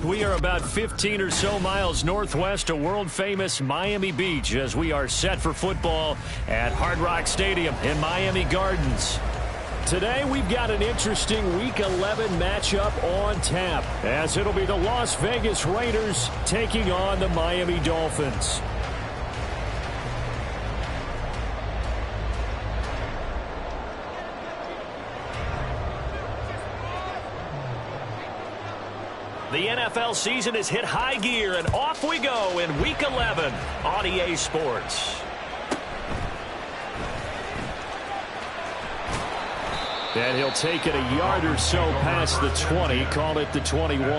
We are about 15 or so miles northwest of world-famous Miami Beach as we are set for football at Hard Rock Stadium in Miami Gardens. Today, we've got an interesting Week 11 matchup on tap, as it'll be the Las Vegas Raiders taking on the Miami Dolphins. The NFL season has hit high gear, and off we go in Week 11 on EA Sports. And he'll take it a yard or so past the 20, call it the 21.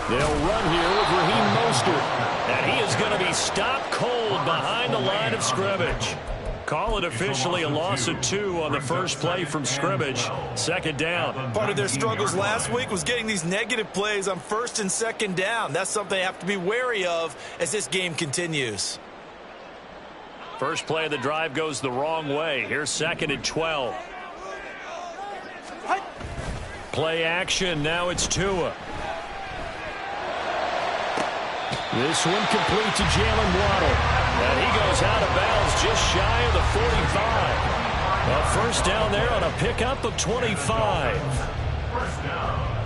They'll run here with Raheem Mostert. And he is going to be stopped cold behind the line of scrimmage. Call it officially a loss of 2 on the first play from scrimmage. Second down. Part of their struggles last week was getting these negative plays on first and second down. That's something they have to be wary of as this game continues. First play of the drive goes the wrong way. Here's second and 12. Play action. Now it's Tua. This one complete to Jalen Waddle. And he goes out of bounds just shy of the 45. A first down there on a pickup of 25.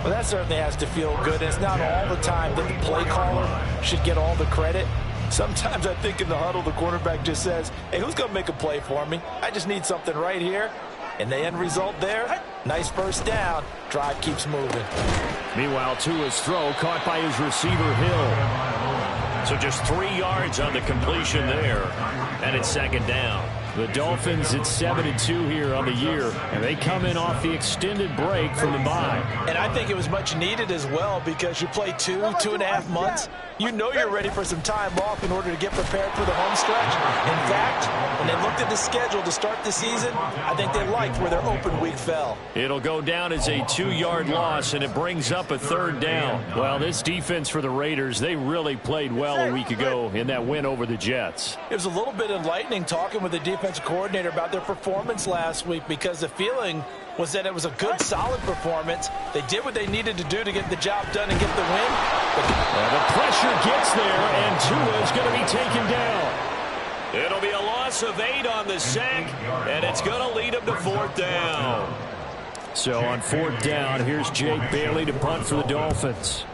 Well, that certainly has to feel good. It's not all the time that the play caller should get all the credit. Sometimes I think in the huddle, the quarterback just says, hey, who's going to make a play for me? I just need something right here. And the end result there, nice first down. Drive keeps moving. Meanwhile, Tua's throw caught by his receiver, Hill. So just 3 yards on the completion there. And it's second down. The Dolphins at 7-2 here on the year, and they come in off the extended break from the bye. And I think it was much needed as well because you play 2.5 months. You know you're ready for some time off in order to get prepared for the home stretch. In fact, when they looked at the schedule to start the season, I think they liked where their open week fell. It'll go down as a 2-yard loss, and it brings up a third down. Well, this defense for the Raiders, they really played well a week ago in that win over the Jets. It was a little bit enlightening talking with the defensive coordinator about their performance last week because the feeling was that it was a good, solid performance. They did what they needed to do to get the job done and get the win. The pressure gets there, and Tua is going to be taken down. It'll be a loss of 8 on the sack, and it's going to lead him to fourth down. So on fourth down, here's Jake Bailey to punt for the Dolphins.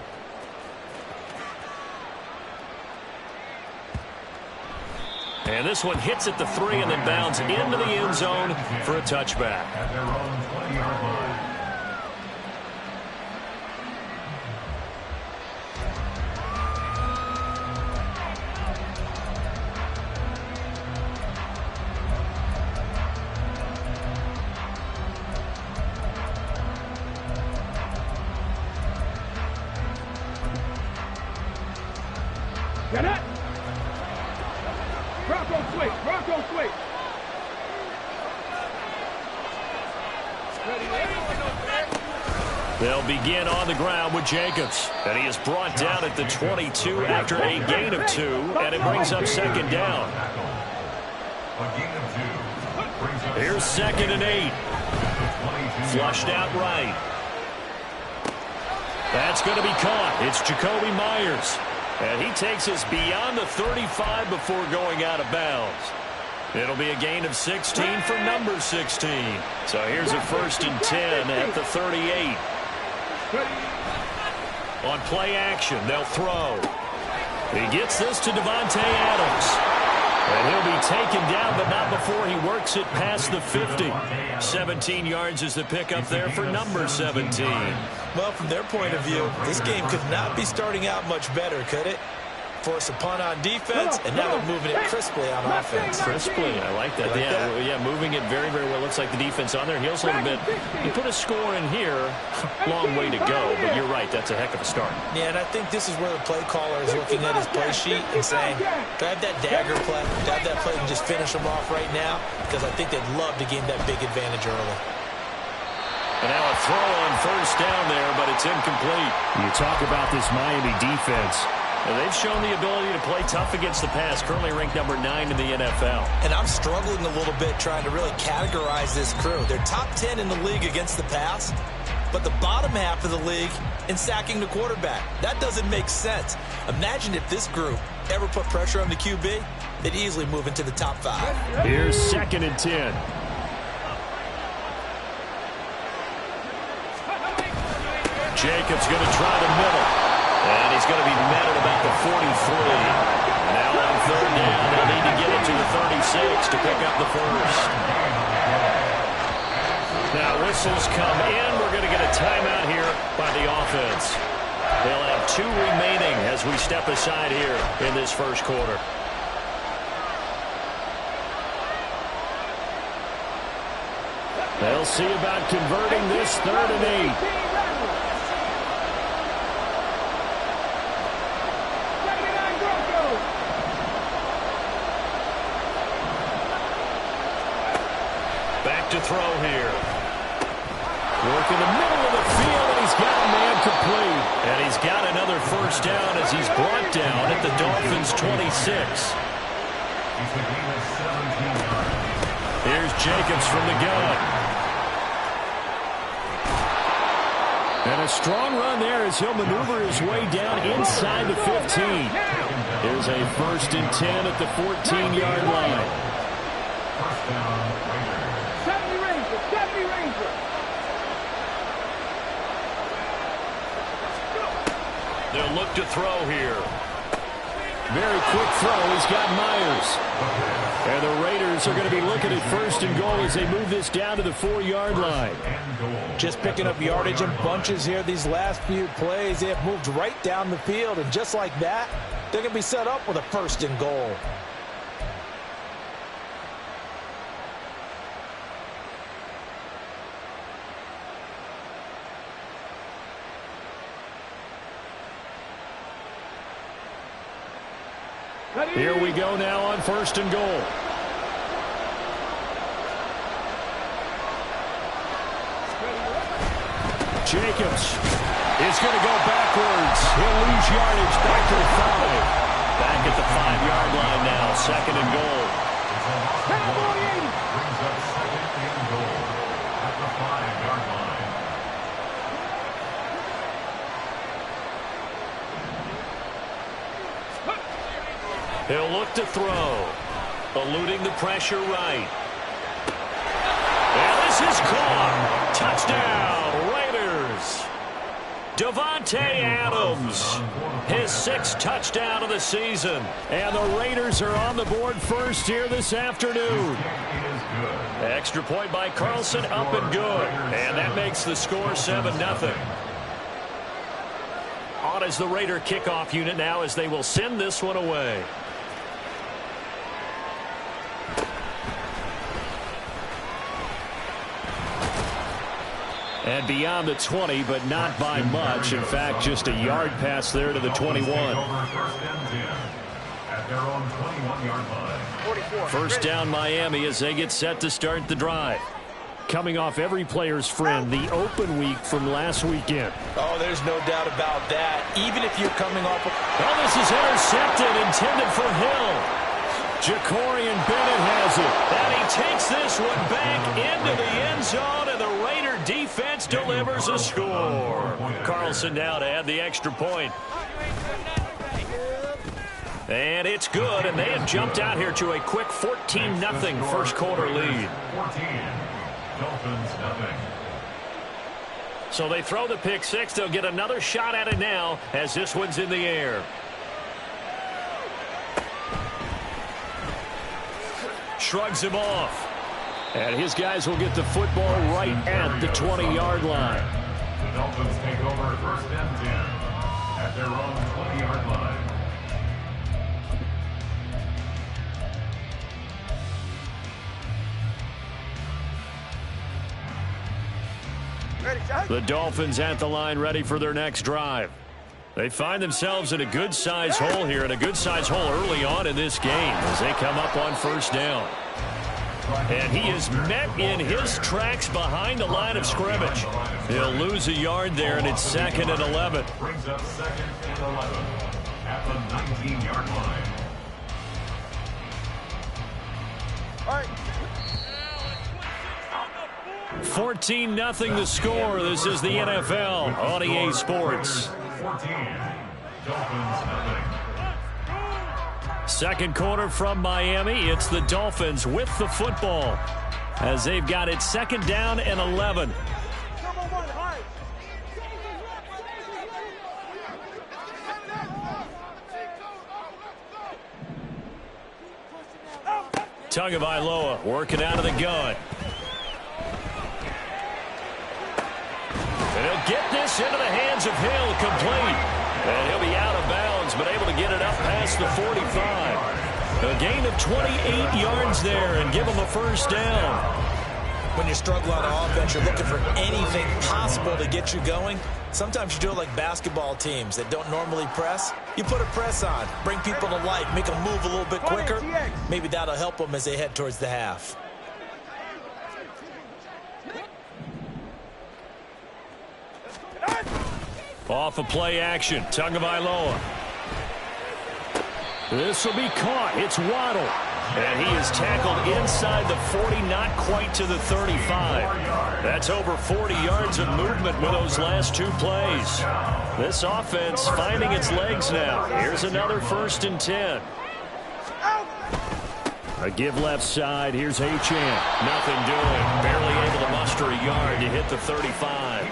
And this one hits at the 3 and then bounds into the end zone for a touchback. Get it! Bronco swing! Bronco swing! They'll begin on the ground with Jacobs. And he is brought down at the 22 after a gain of 2. And it brings up second down. Here's second and 8. Flushed out right. That's going to be caught. It's Jacoby Myers. And he takes us beyond the 35 before going out of bounds. It'll be a gain of 16 for number 16. So here's a first and 10 at the 38. On play action, they'll throw. He gets this to Devontae Adams. And he'll be taken down, but not before he works it past the 50. 17 yards is the pickup there for number 17. Well, from their point of view, this game could not be starting out much better, could it? Force a punt on defense, and now they're moving it crisply on offense. Crisply, I like that. Yeah, moving it very, very well. Looks like the defense on their heels a little bit. You put a score in here, long way to go, but you're right, that's a heck of a start. Yeah, and I think this is where the play caller is looking at his play sheet and saying, do I have that dagger play? Do I have that play and just finish them off right now? Because I think they'd love to gain that big advantage early. And now a throw on first down there, but it's incomplete. You talk about this Miami defense. And they've shown the ability to play tough against the pass, currently ranked number 9 in the NFL. And I'm struggling a little bit trying to really categorize this crew. They're top 10 in the league against the pass, but the bottom half of the league in sacking the quarterback. That doesn't make sense. Imagine if this group ever put pressure on the QB, they'd easily move into the top 5. Here's 2nd and 10. Jacobs going to try the middle. And he's going to be met at about the 43. Now on 3rd down, they'll need to get it to the 36 to pick up the first. Now whistles come in. We're going to get a timeout here by the offense. They'll have 2 remaining as we step aside here in this first quarter. They'll see about converting this 3rd and 8. Back to throw here. Work in the middle of the field, and he's got a man complete. And he's got another first down as he's brought down at the Dolphins' 26. Here's Jacobs from the gun. And a strong run there as he'll maneuver his way down inside the 15. Here's a 1st and 10 at the 14-yard line. First down, Raiders. 70 Rangers. They'll look to throw here. Very quick throw. He's got Myers. And the Raiders are going to be looking at 1st and goal as they move this down to the 4-yard line. Just picking up yardage in bunches here these last few plays. They have moved right down the field, and just like that, they're going to be set up with a 1st and goal. Here we go now on 1st and goal. Jacobs is going to go backwards. He'll lose yardage back to the 5. Back at the 5-yard line now. 2nd and goal. Brings up 2nd and goal at the 5-yard line. He'll look to throw. Eluding the pressure right. And this is caught. Touchdown, Raiders. Davante Adams, his 6th touchdown of the season. And the Raiders are on the board first here this afternoon. Extra point by Carlson, up and good. And that makes the score 7-0. On as the Raider kickoff unit now as they will send this one away. And beyond the 20, but not by much. In fact, just a yard pass there to the 21. First down Miami as they get set to start the drive. Coming off every player's friend, the open week from last weekend. Oh, there's no doubt about that. Even if you're coming off of... Oh, this is intercepted, intended for Hill. Jacorian Bennett has it. And he takes this one back into the end zone, and the Raider defense delivers a score. Carlson now to add the extra point. And it's good, and they have jumped out here to a quick 14-0 first quarter lead. 14. Dolphins nothing. So they throw the pick six. They'll get another shot at it now as this one's in the air. Shrugs him off. And his guys will get the football right at the 20-yard line. The Dolphins take over 1st and 10 at their own 20-yard line. The Dolphins at the line ready for their next drive. They find themselves in a good-sized hole here, and a good-sized hole early on in this game as they come up on 1st down. And he is met in his tracks behind the line of scrimmage. He'll lose a yard there, and it's 2nd and 11. Brings up 2nd and 11 at at the 19-yard line. 14-0 the score. This is the NFL on EA Sports. 14. Dolphins nothing. Second quarter from Miami. It's the Dolphins with the football as they've got it second down and 11. Tagovailoa working out of the gun. And he'll get this into the hands of Hill, complete. And he'll be out of bounds, but able to get it up past the 45. A gain of 28 yards there and give him a first down. When you struggle on offense, you're looking for anything possible to get you going. Sometimes you do it like basketball teams that don't normally press. You put a press on, bring people to life, make them move a little bit quicker. Maybe that'll help them as they head towards the half. Off a play action, Tagovailoa. This will be caught. It's Waddle. And he is tackled inside the 40, not quite to the 35. That's over 40 yards of movement with those last two plays. This offense finding its legs now. Here's another 1st and 10. A give left side. Here's Achane. Nothing doing. Barely able to muster a yard to hit the 35.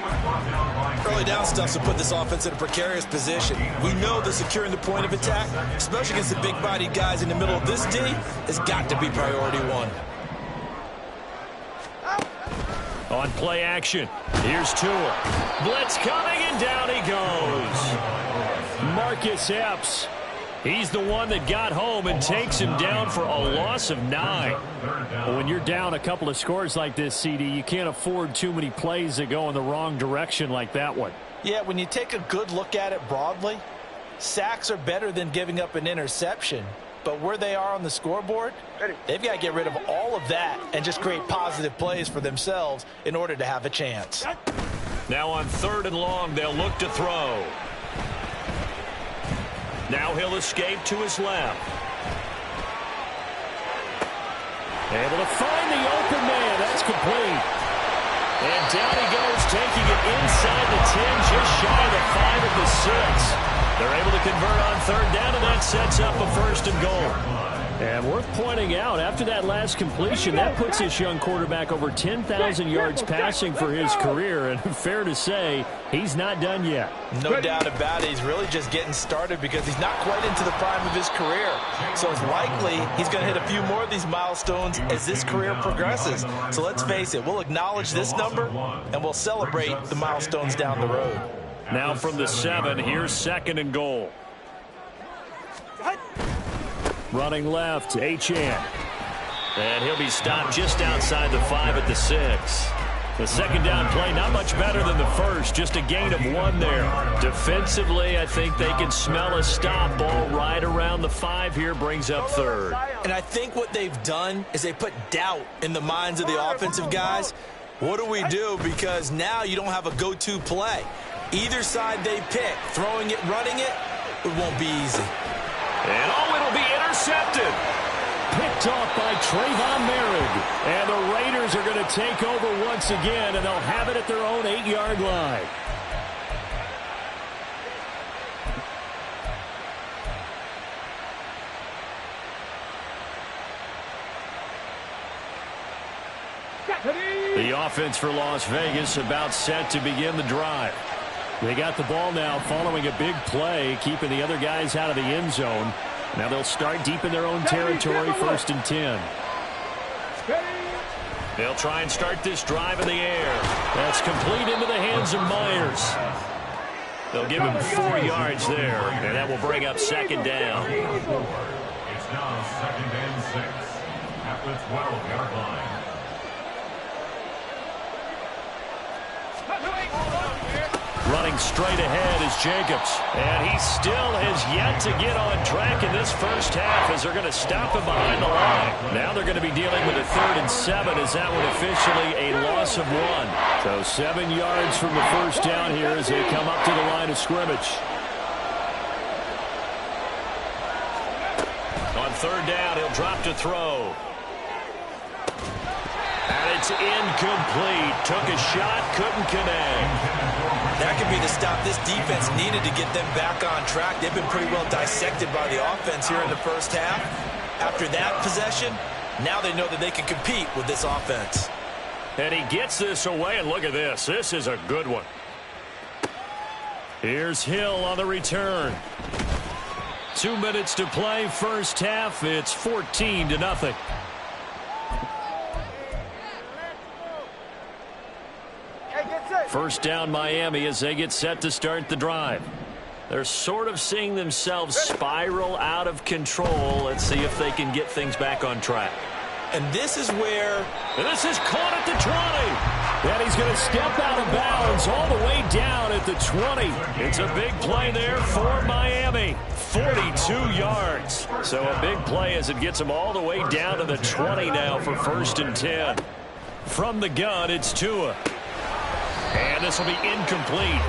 Early down stuff to put this offense in a precarious position. We know that securing the point of attack, especially against the big-bodied guys in the middle of this D, has got to be priority one. On play action, here's Tua. Blitz coming, and down he goes. Marcus Epps. He's the one that got home and takes him down for a loss of 9. Well, when you're down a couple of scores like this, CD, you can't afford too many plays that go in the wrong direction like that one. Yeah, when you take a good look at it broadly, sacks are better than giving up an interception. But where they are on the scoreboard, they've got to get rid of all of that and just create positive plays for themselves in order to have a chance. Now on 3rd and long, they'll look to throw. Now he'll escape to his left. Able to find the open man. That's complete. And down he goes, taking it inside the 10, just shy of the 5 of the 6. They're able to convert on 3rd down, and that sets up a 1st and goal. And worth pointing out, after that last completion, that puts this young quarterback over 10,000 yards passing for his career. And fair to say, he's not done yet. No doubt about it. He's really just getting started because he's not quite into the prime of his career. So it's likely he's going to hit a few more of these milestones as this career progresses. So let's face it, we'll acknowledge this number, and we'll celebrate the milestones down the road. Now from the 7, here's 2nd and goal. Running left, Achane. And he'll be stopped just outside the 5 at the 6. The 2nd down play, not much better than the first, just a gain of 1 there. Defensively, I think they can smell a stop. Ball right around the 5 here, brings up 3rd. And I think what they've done is they put doubt in the minds of the offensive guys. What do we do? Because now you don't have a go-to play. Either side they pick, throwing it, running it, it won't be easy. And it'll be intercepted. Picked off by Trayvon Merrick. And the Raiders are going to take over once again, and they'll have it at their own 8-yard line. The offense for Las Vegas about set to begin the drive. They got the ball now following a big play, keeping the other guys out of the end zone. Now they'll start deep in their own territory, 1st and 10. They'll try and start this drive in the air. That's complete into the hands of Myers. They'll give him 4 yards there, and that will bring up 2nd down. It's now 2nd and 6 at the 12-yard line. Running straight ahead is Jacobs. And he still has yet to get on track in this first half as they're going to stop him behind the line. Now they're going to be dealing with a 3rd and 7 as that one officially a loss of 1. So 7 yards from the first down here as they come up to the line of scrimmage. third down, he'll drop to throw. And it's incomplete. Took a shot, couldn't connect. That could be the stop this defense needed to get them back on track. They've been pretty well dissected by the offense here in the first half. After that possession, now they know that they can compete with this offense. And he gets this away, and look at this. This is a good one. Here's Hill on the return. 2 minutes to play, first half. It's 14-0. First down Miami as they get set to start the drive. They're sort of seeing themselves spiral out of control. Let's see if they can get things back on track. And this is where... This is caught at the 20. And he's going to step out of bounds all the way down at the 20. It's a big play there for Miami. 42 yards. So a big play as it gets them all the way down to the 20 now for 1st and 10. From the gun, it's Tua. And this will be incomplete.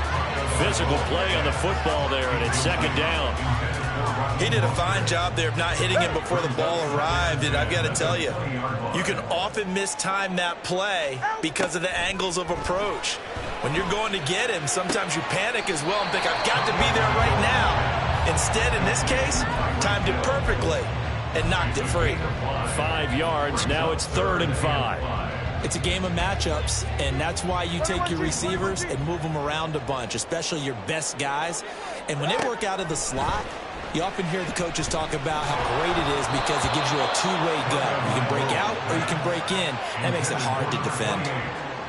Physical play on the football there, and it's 2nd down. He did a fine job there of not hitting him before the ball arrived, and I've got to tell you, you can often mistime that play because of the angles of approach. When you're going to get him, sometimes you panic as well and think, I've got to be there right now. Instead, in this case, timed it perfectly and knocked it free. 5 yards, now it's 3rd and 5. It's a game of matchups, and that's why you take your receivers and move them around a bunch, especially your best guys. And when they work out of the slot, you often hear the coaches talk about how great it is because it gives you a two-way gun. You can break out or you can break in. That makes it hard to defend.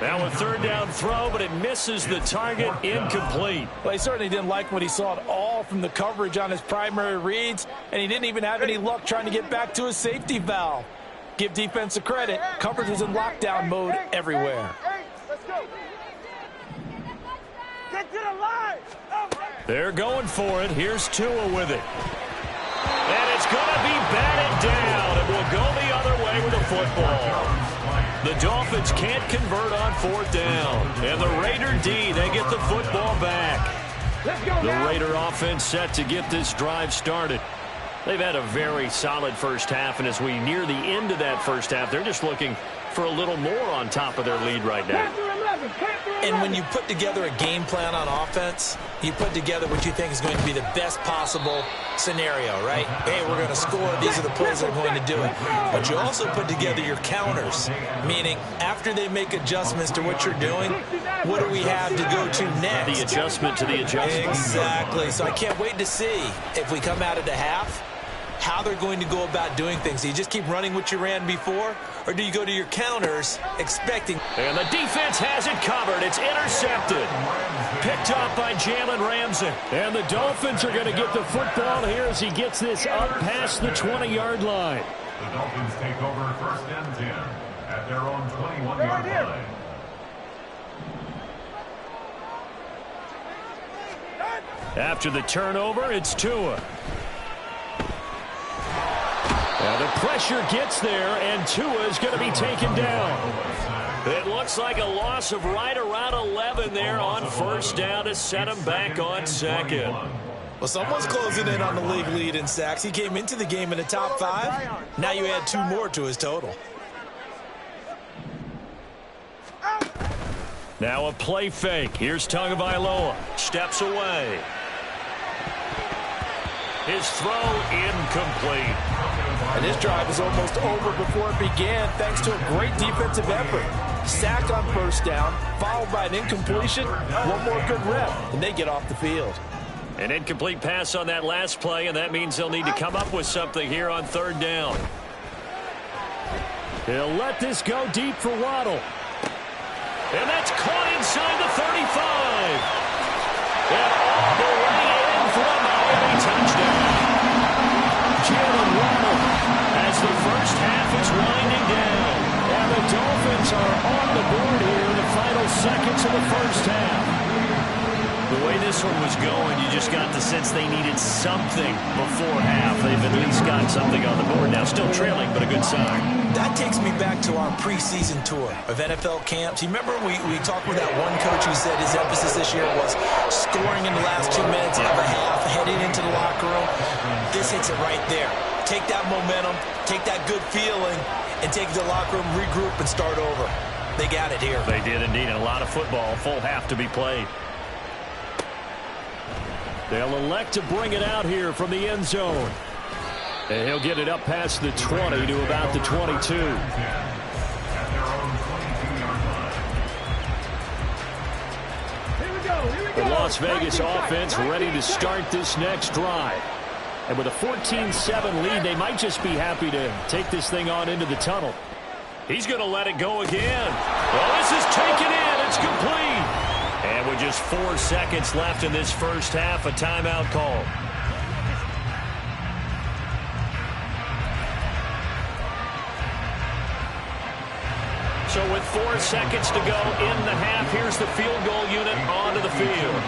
Now a 3rd down throw, but it misses the target, incomplete. Well, he certainly didn't like what he saw at all from the coverage on his primary reads, and he didn't even have any luck trying to get back to his safety valve. Give defense a credit. Coverage was in lockdown mode everywhere. Get to the line. They're going for it. Here's Tua with it. And it's going to be batted down. It will go the other way with the football. The Dolphins can't convert on 4th down. And the Raider D, they get the football back. The Raider offense set to get this drive started. They've had a very solid first half, and as we near the end of that first half, they're just looking for a little more on top of their lead right now. And when you put together a game plan on offense, you put together what you think is going to be the best possible scenario, right? Hey, we're going to score. These are the plays that are going to do it. But you also put together your counters, meaning after they make adjustments to what you're doing, what do we have to go to next? The adjustment to the adjustment. Exactly. So I can't wait to see if we come out of the half, how they're going to go about doing things. Do you just keep running what you ran before, or do you go to your counters expecting? And the defense has it covered. It's intercepted. Picked up by Jalen Ramsey. And the Dolphins are going to get the football here as he gets this up past the 20-yard line. The Dolphins take over 1st and 10 at their own 21-yard line. After the turnover, it's Tua. And the pressure gets there, and Tua is going to be taken down. It looks like a loss of right around 11 there on 1st down to set him back on 2nd. Well, someone's closing in on the league lead in sacks. He came into the game in the top 5. Now you add 2 more to his total. Now a play fake. Here's Tagovailoa. Steps away. His throw incomplete. And this drive is almost over before it began thanks to a great defensive effort. Sack on 1st down, followed by an incompletion. One more good rep, and they get off the field. An incomplete pass on that last play, and that means they'll need to come up with something here on 3rd down. He'll let this go deep for Waddle. And that's caught inside the 35. And all the way in for a Miami touchdown. Jalen Waddle, as the first half is winding down. And the Dolphins are on the board here in the final seconds of the first half. The way this one was going, you just got the sense they needed something before half. They've at least got something on the board now. Still trailing, but a good sign. That takes me back to our preseason tour of NFL camps. You remember we talked with that one coach who said his emphasis this year was scoring in the last 2 minutes of a half, heading into the locker room. This hits it right there. take that momentum, take that good feeling, and take it to the locker room, regroup, and start over. They got it here. They did indeed. And a lot of football, full half to be played. They'll elect to bring it out here from the end zone. And he'll get it up past the 20 to about the 22. The Las Vegas offense ready to start this next drive. And with a 14-7 lead, they might just be happy to take this thing on into the tunnel. He's going to let it go again. Well, this is taken in. It's complete. And with just 4 seconds left in this first half, a timeout call. So with 4 seconds to go in the half, here's the field goal unit onto the field.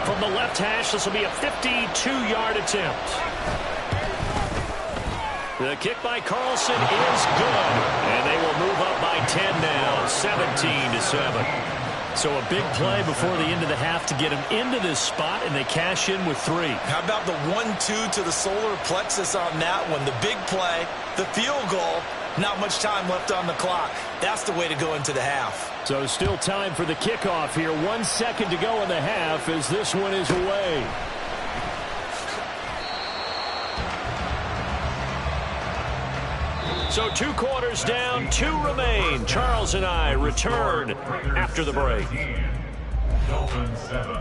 From the left hash, this will be a 52-yard attempt. The kick by Carlson is good. And they will move up by 10 now, 17-7. So a big play before the end of the half to get him into this spot, and they cash in with 3. How about the 1-2 to the solar plexus on that one? The big play, the field goal. Not much time left on the clock. That's the way to go into the half. So still time for the kickoff here. 1 second to go in the half as this one is away. So 2 quarters down, 2 remain. Charles and I return after the break. Dolphins 7.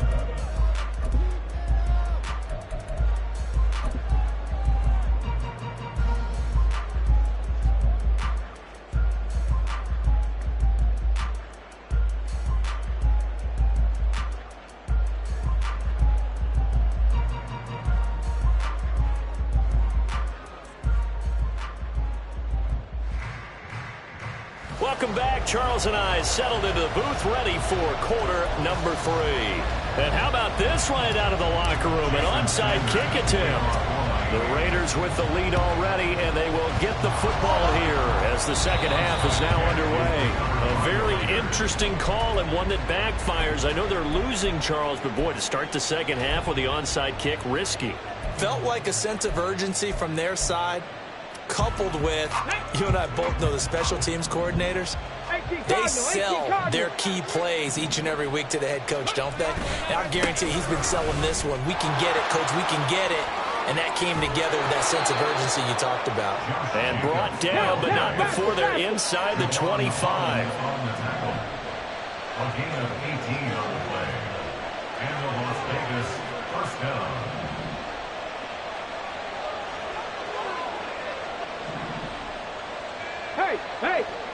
Welcome back. Charles and I settled into the booth, ready for quarter number 3. And how about this right out of the locker room? An onside kick attempt. The Raiders with the lead already, and they will get the football here as the second half is now underway. A very interesting call and one that backfires. I know they're losing, Charles, but boy, to start the second half with the onside kick, risky. Felt like a sense of urgency from their side, coupled with, you and I both know the special teams coordinators, they sell their key plays each and every week to the head coach, don't they? And I guarantee he's been selling this one. We can get it, coach, we can get it. And that came together with that sense of urgency you talked about. And brought down, but not before they're inside the 25. A gain of 18 on the play. And the Las Vegas first down. Hey,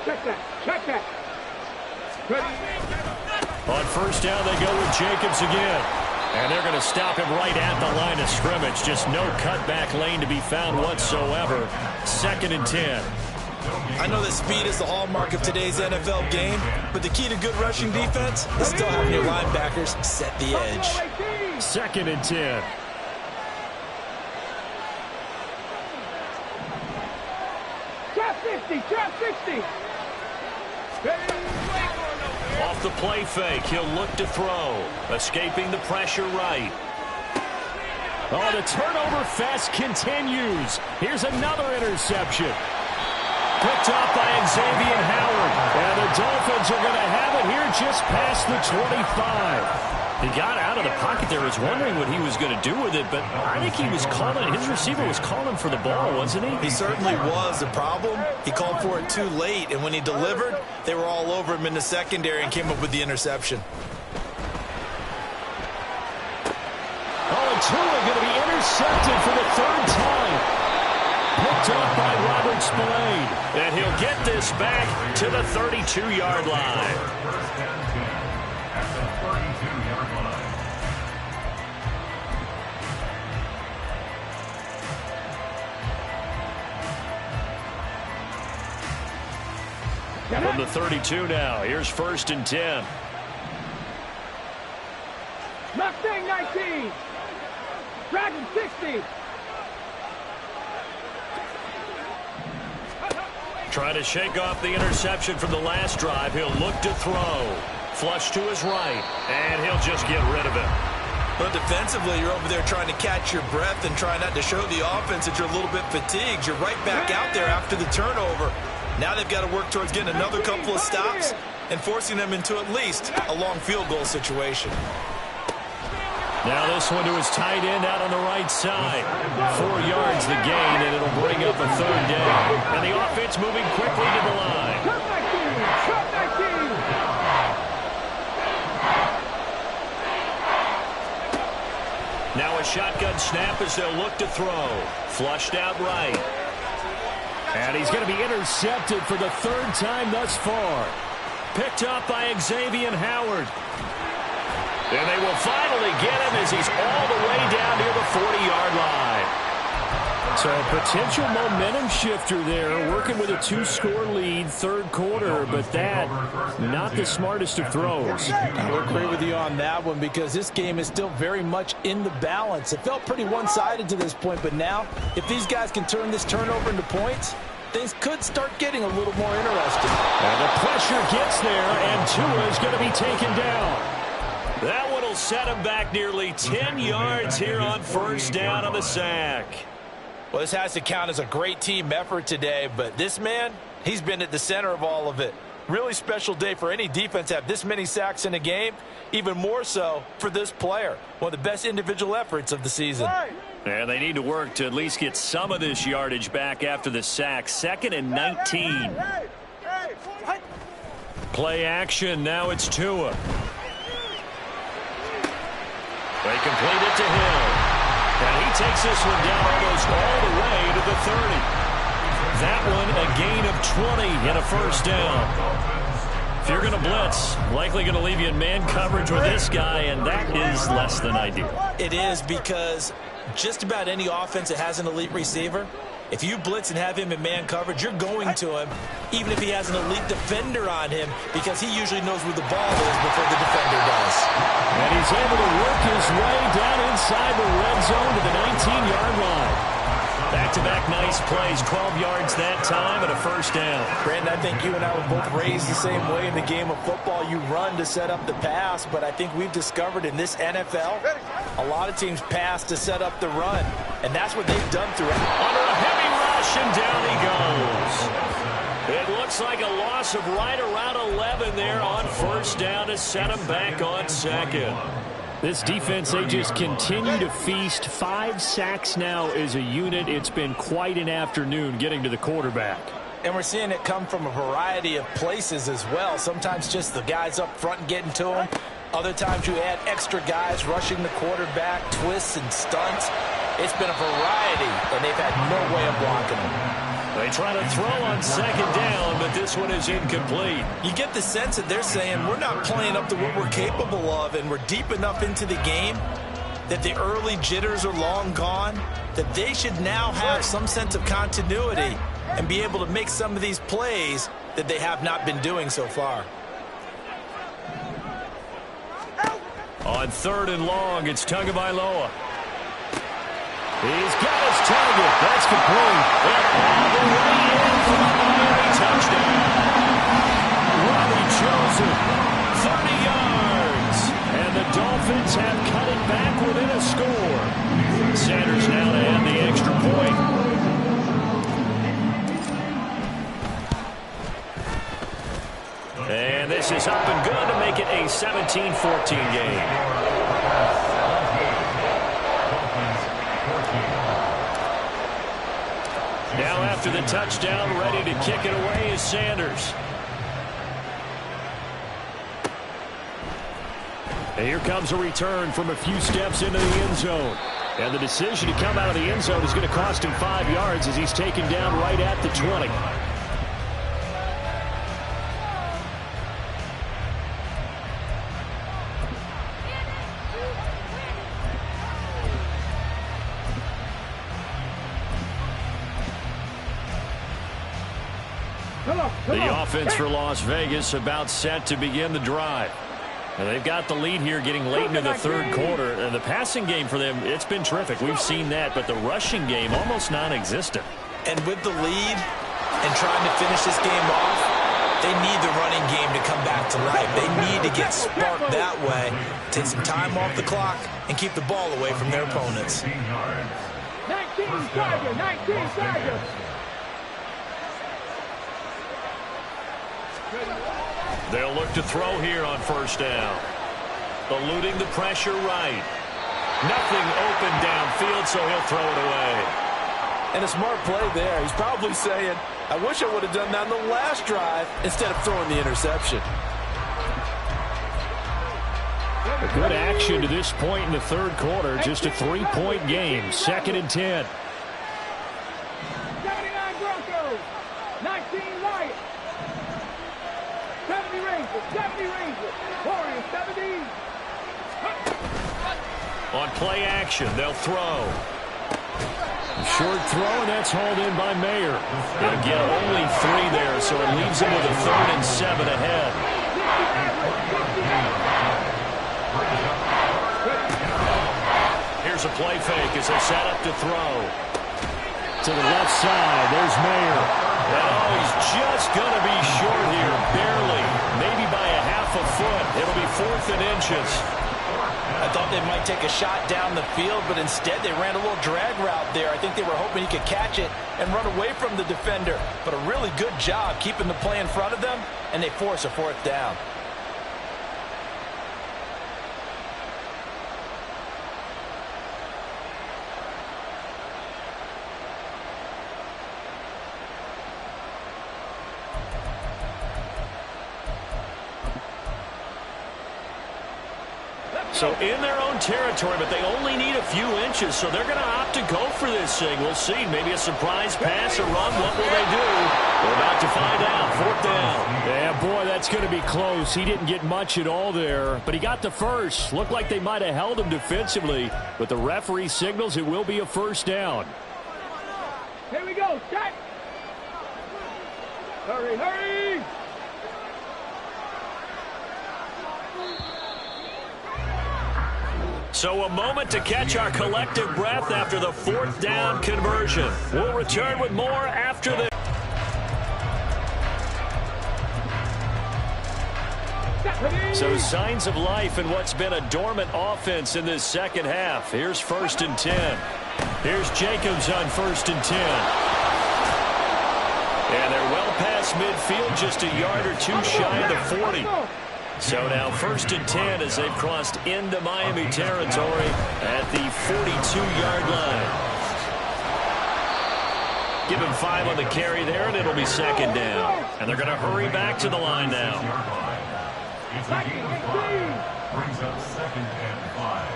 check that. On first down, they go with Jacobs again. And they're going to stop him right at the line of scrimmage. Just no cutback lane to be found whatsoever. 2nd and 10. I know that speed is the hallmark of today's NFL game, but the key to good rushing defense is still having your linebackers set the edge. 2nd and 10. Trap 60. Off the play fake, he'll look to throw. Escaping the pressure right. Oh, the turnover fest continues. Here's another interception. Picked off by Xavier Howard. And the Dolphins are going to have it here just past the 25. He got out of the pocket there. Was wondering what he was going to do with it, but I think he was calling, his receiver was calling for the ball, wasn't he? He certainly was. The problem, he called for it too late, and when he delivered, they were all over him in the secondary and came up with the interception. Oh, and Tua going to be intercepted for the 3rd time. Picked up by Robert Spillane. And he'll get this back to the 32-yard line. First and 10 at the 32-yard line. From the 32 now, here's 1st and 10. Mustang 19. Dragon 60. Trying to shake off the interception from the last drive. He'll look to throw. Flush to his right, and he'll just get rid of it. But defensively, you're over there trying to catch your breath and trying not to show the offense that you're a little bit fatigued. You're right back out there after the turnover. Now they've got to work towards getting another couple of stops and forcing them into at least a long field goal situation. Now this one to his tight end out on the right side. 4 yards the gain, and it'll bring up a 3rd down. And the offense moving quickly to the line. Shot 19! Shot 19! Now a shotgun snap as they'll look to throw. Flushed out right. And he's going to be intercepted for the 3rd time thus far. Picked up by Xavier Howard. And they will finally get him as he's all the way down near the 40-yard line. So a potential momentum shifter there, working with a 2-score lead, 3rd quarter, but that, not the smartest of throws. I would agree with you on that one because this game is still very much in the balance. It felt pretty one-sided to this point, but now, if these guys can turn this turnover into points, things could start getting a little more interesting. And the pressure gets there, and Tua is going to be taken down. That one will set him back nearly 10 yards here on 1st down on the sack. Well, this has to count as a great team effort today, but this man, he's been at the center of all of it. Really special day for any defense to have this many sacks in a game, even more so for this player. One of the best individual efforts of the season. And they need to work to at least get some of this yardage back after the sack. 2nd and 19. Play action. Now it's Tua. They complete it to Hill. And he takes this one down almost all the way to the 30. That one a gain of 20 and a 1st down. If you're going to blitz, likely going to leave you in man coverage with this guy, and that is less than ideal. It is because just about any offense that has an elite receiver, if you blitz and have him in man coverage, you're going to him, even if he has an elite defender on him, because he usually knows where the ball is before the defender does. And he's able to work his way down inside the red zone to the 19-yard line. Back-to-back nice plays, 12 yards that time and a 1st down. Brandon, I think you and I were both raised the same way in the game of football. You run to set up the pass, but I think we've discovered in this NFL, a lot of teams pass to set up the run, and that's what they've done throughout. Under a heavy rush, and down he goes. It looks like a loss of right around 11 there on 1st down to set him back on 2nd. This defense, they just continue to feast. 5 sacks now as a unit. It's been quite an afternoon getting to the quarterback. And we're seeing it come from a variety of places as well. Sometimes just the guys up front and getting to him. Other times you add extra guys rushing the quarterback, twists and stunts. It's been a variety, and they've had no way of blocking him. They try to throw on 2nd down, but this one is incomplete. You get the sense that they're saying we're not playing up to what we're capable of, and we're deep enough into the game that the early jitters are long gone, that they should now have some sense of continuity and be able to make some of these plays that they have not been doing so far. On 3rd and long, it's Tagovailoa. He's got his target. That's complete. And all the way in for a Miami touchdown. Robbie Joseph, 30 yards. And the Dolphins have cut it back within a score. Sanders now to add the extra point. And this is up and good to make it a 17-14 game. Now after the touchdown, ready to kick it away is Sanders. And here comes a return from a few steps into the end zone. And the decision to come out of the end zone is going to cost him 5 yards as he's taken down right at the 20. The offense for Las Vegas about set to begin the drive. And they've got the lead here getting late into the 3rd quarter. And the passing game for them, it's been terrific. We've seen that, but the rushing game almost non-existent. And with the lead and trying to finish this game off, They need the running game to come back to life. They need to get sparked that way, take some time off the clock, and keep the ball away from their opponents. 19 Tiger, 19 Tiger. They'll look to throw here on first down. Eluding the pressure right. Nothing open downfield, so he'll throw it away. And a smart play there. He's probably saying, I wish I would have done that in the last drive instead of throwing the interception. A good action to this point in the third quarter. Just a 3-point game. 2nd and 10. 79 Broncos, 19 Lions. 70 Rangers, Warriors, 70. On play action, they'll throw. Short throw, and that's hauled in by Mayer. They'll get only 3 there, so it leaves them with a 3rd and 7 ahead. Here's a play fake as they set up to throw. To the left side, there's Mayer. Oh, he's just going to be short here, barely. Maybe by a half a foot. It'll be 4th and inches. I thought they might take a shot down the field, but instead they ran a little drag route there. I think they were hoping he could catch it and run away from the defender. But a really good job keeping the play in front of them, and they force a 4th down. So in their own territory, but they only need a few inches, so they're going to opt to go for this thing. We'll see. Maybe a surprise pass or run. What will they do? We're about to find out. 4th down. Yeah, boy, that's going to be close. He didn't get much at all there, but he got the first. Looked like they might have held him defensively, but the referee signals it will be a 1st down. Here we go, set. Hurry, hurry. So a moment to catch our collective breath after the 4th down conversion. We'll return with more after this. So signs of life in what's been a dormant offense in this second half. Here's 1st and 10. Here's Jacobs on 1st and 10. And they're well past midfield, just a yard or 2 shy of the 40. So now 1st and 10 as they've crossed into Miami territory at the 42-yard line. Give him 5 on the carry there, and it'll be 2nd down. And they're going to hurry back to the line now. It's a gain of 5. Brings up 2nd and 5.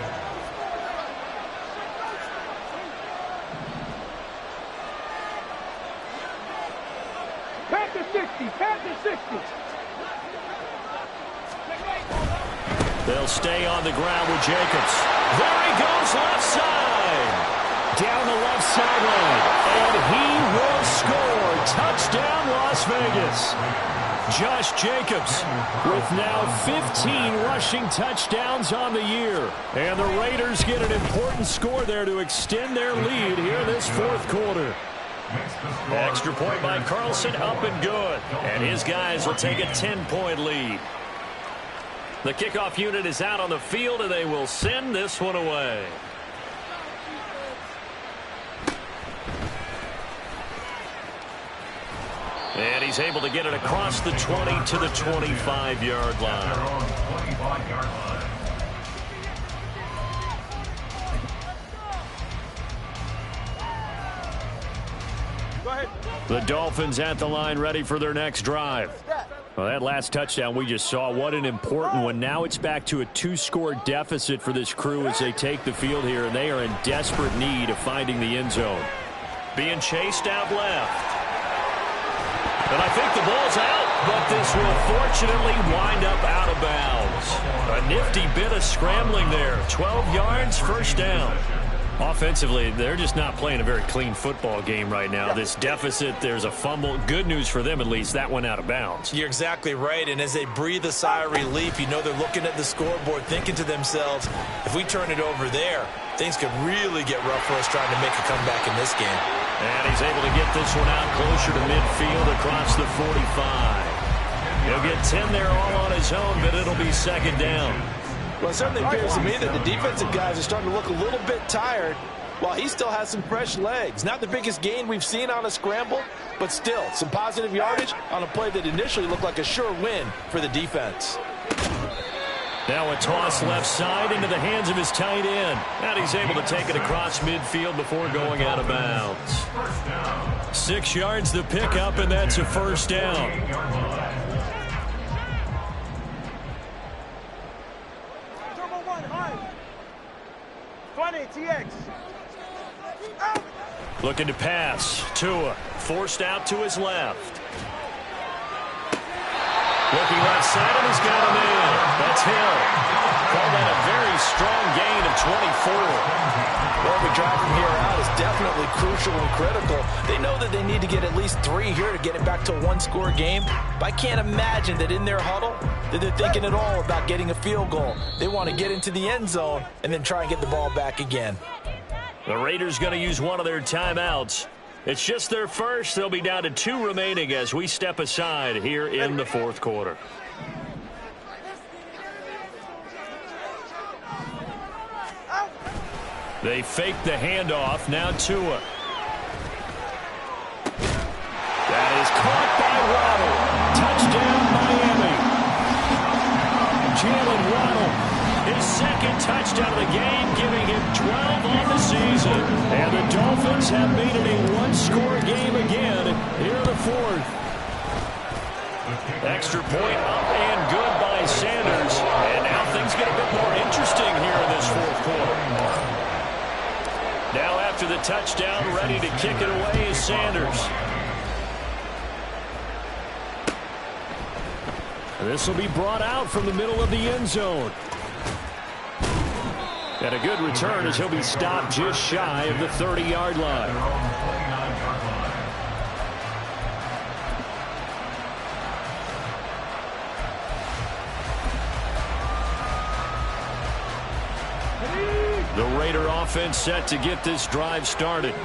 Panther 60, Panther 60. They'll stay on the ground with Jacobs. There he goes, left side. Down the left sideline. And he will score. Touchdown, Las Vegas. Josh Jacobs with now 15 rushing touchdowns on the year. And the Raiders get an important score there to extend their lead here in this 4th quarter. Extra point by Carlson, up and good. And his guys will take a 10-point lead. The kickoff unit is out on the field, and they will send this one away. And he's able to get it across the 20 to the 25-yard line. The Dolphins at the line, ready for their next drive. Well, that last touchdown we just saw, what an important one. Now it's back to a 2-score deficit for this crew as they take the field here, and they are in desperate need of finding the end zone. Being chased out left. And I think the ball's out, but this will fortunately wind up out of bounds. A nifty bit of scrambling there. 12 yards, 1st down. Offensively, they're just not playing a very clean football game right now. This deficit, there's a fumble. Good news for them, at least. That went out of bounds. You're exactly right, and as they breathe a sigh of relief, you know they're looking at the scoreboard, thinking to themselves, if we turn it over there, things could really get rough for us trying to make a comeback in this game. And he's able to get this one out closer to midfield across the 45. He'll get 10 there all on his own, but it'll be second down. Well, it certainly appears to me that the defensive guys are starting to look a little bit tired while he still has some fresh legs. Not the biggest gain we've seen on a scramble, but still some positive yardage on a play that initially looked like a sure win for the defense. Now a toss left side into the hands of his tight end. And he's able to take it across midfield before going out of bounds. 6 yards the pickup, and that's a first down. Turbo 1, high. 20, TX. Looking to pass. Tua forced out to his left. Looking left side, and he's got him in. That's Hill. Call that a very strong gain of 24. Well, every drive from here out is definitely crucial and critical. They know that they need to get at least 3 here to get it back to a one-score game. But I can't imagine that in their huddle that they're thinking at all about getting a field goal. They want to get into the end zone and then try and get the ball back again. The Raiders going to use one of their timeouts. It's just their first. They'll be down to 2 remaining as we step aside here in the fourth quarter. They fake the handoff. Now Tua. That is caught by Waddle. Touchdown, Miami. Jalen Waddle, his second touchdown of the game, giving him 12 on the season. And the Dolphins have made it a one-score game again here in the fourth. Extra point up and good by Sanders. And now things get a bit more interesting here in this fourth quarter. Now after the touchdown, ready to kick it away is Sanders. This will be brought out from the middle of the end zone. And a good return as he'll be stopped just shy of the 30-yard line. The Raider offense set to get this drive started.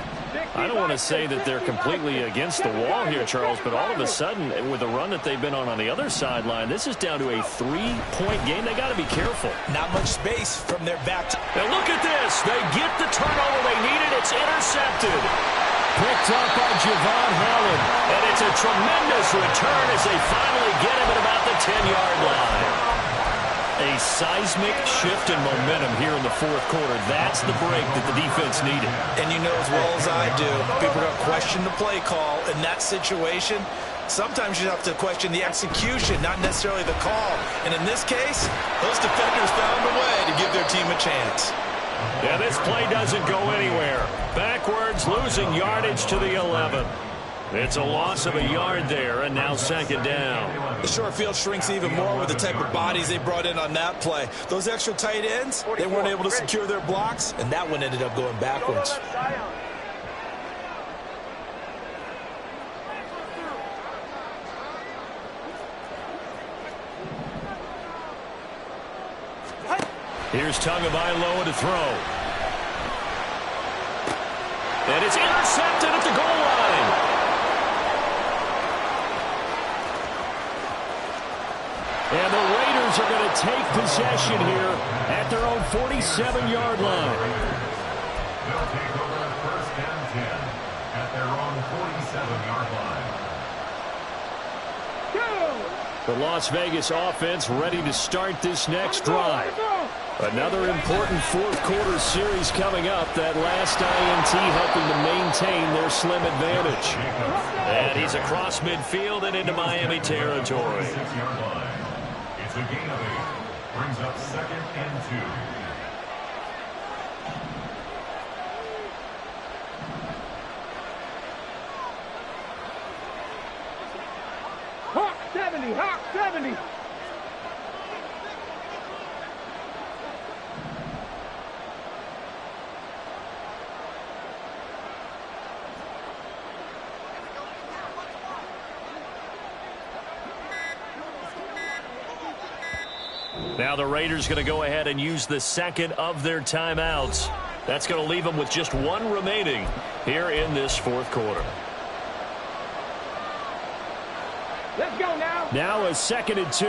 I don't want to say that they're completely against the wall here, Charles, but all of a sudden, with the run that they've been on the other sideline, this is down to a 3-point game. They got to be careful. Not much space from their back. And look at this. They get the turnover they needed. It's intercepted. Picked up by Javon Holland. And it's a tremendous return as they finally get him at about the 10-yard line. A seismic shift in momentum here in the fourth quarter. That's the break that the defense needed. And you know as well as I do, people are going to question the play call in that situation. Sometimes you have to question the execution, not necessarily the call. And in this case, those defenders found a way to give their team a chance. Yeah, this play doesn't go anywhere. Backwards, losing yardage to the 11. It's a loss of a yard there, and now second down. The short field shrinks even more with the type of bodies they brought in on that play. Those extra tight ends, they weren't able to secure their blocks, and that one ended up going backwards. Here's Tagovailoa to throw. And it's intercepted at the goal line. And the Raiders are going to take possession here at their own 47-yard line. They'll take over first and 10 at their own 47-yard line. The Las Vegas offense ready to start this next drive. Another important fourth quarter series coming up. That last INT helping to maintain their slim advantage. And he's across midfield and into Miami territory. It's a gain of 8. Brings up second and 2. Hawk 70, Hawk 70. Now the Raiders going to go ahead and use the second of their timeouts. That's going to leave them with just one remaining here in this fourth quarter. Let's go now. Now a 2nd and 2.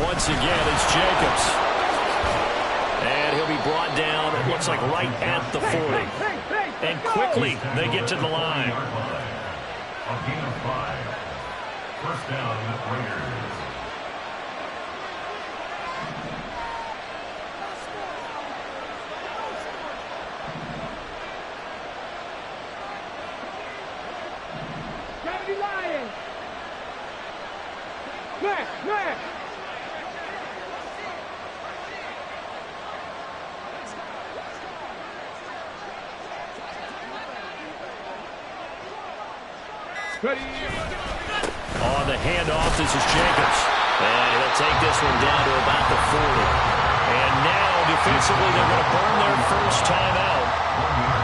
Once again, it's Jacobs. And he'll be brought down, it looks like right at the 40. And quickly, they get to the line. A gain of 5. First down, Raiders. On the handoff, this is Jacobs. And he'll take this one down to about the 40. And now, defensively, they're going to burn their first timeout.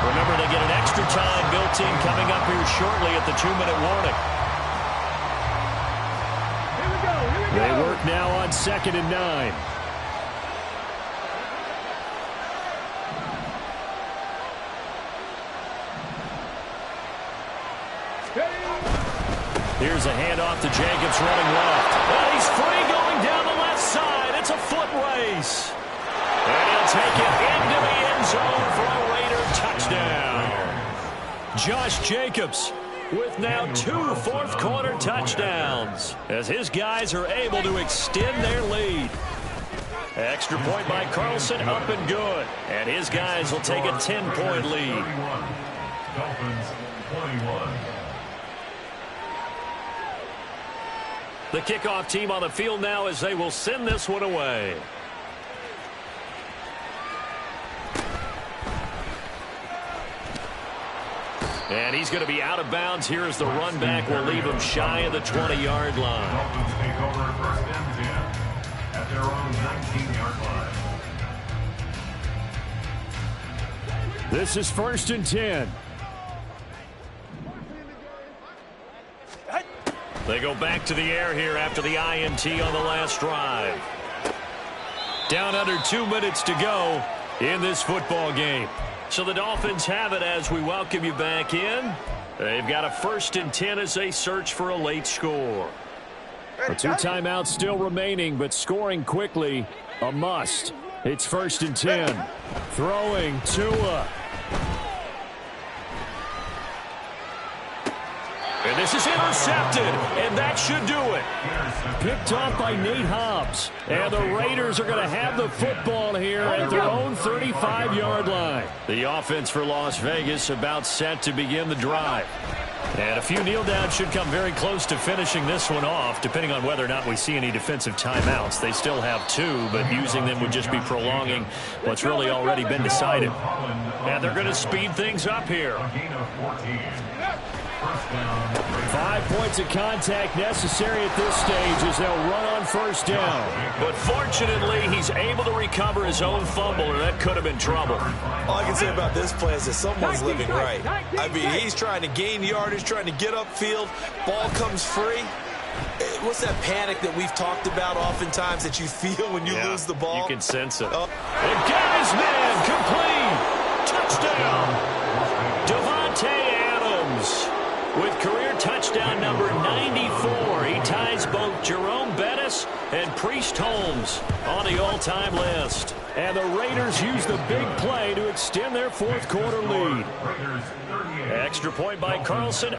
Remember, they get an extra time built in coming up here shortly at the 2-minute warning. They work now on 2nd and 9. Here's a handoff to Jacobs running left. And he's free going down the left side. It's a foot race. And he'll take it into the end zone for a Raider touchdown. Josh Jacobs with now 2 fourth-quarter touchdowns as his guys are able to extend their lead. Extra point by Carlson, up and good. And his guys will take a 10-point lead. Dolphins 21. The kickoff team on the field now as they will send this one away. And he's going to be out of bounds here as the run back will leave him shy of the 20-yard line. Dolphins take over first and 10 at their own 19-yard line. This is 1st and 10. They go back to the air here after the INT on the last drive. Down under 2 minutes to go in this football game. So the Dolphins have it as we welcome you back in. They've got a 1st and 10 as they search for a late score. The 2 timeouts still remaining, but scoring quickly, a must. It's 1st and 10. Throwing Tua. And this is intercepted, and that should do it. Picked off by Nate Hobbs. And the Raiders are going to have the football here at their own 35-yard line. The offense for Las Vegas about set to begin the drive. And a few kneel downs should come very close to finishing this one off, depending on whether or not we see any defensive timeouts. They still have 2, but using them would just be prolonging what's really already been decided. And they're going to speed things up here. A gain of 14. 5 points of contact necessary at this stage as they'll run on 1st down. But fortunately, he's able to recover his own fumble, or that could have been trouble. All I can say about this play is that someone's living right. I mean, he's trying to gain yardage, trying to get upfield. Ball comes free. What's that panic that we've talked about oftentimes that you feel when you lose the ball? You can sense it. And got his man complete. Touchdown. Devontae Adams. With career touchdown number 94, he ties both Jerome Bettis and Priest Holmes on the all-time list. And the Raiders use the big play to extend their fourth-quarter lead. Extra point by Carlson.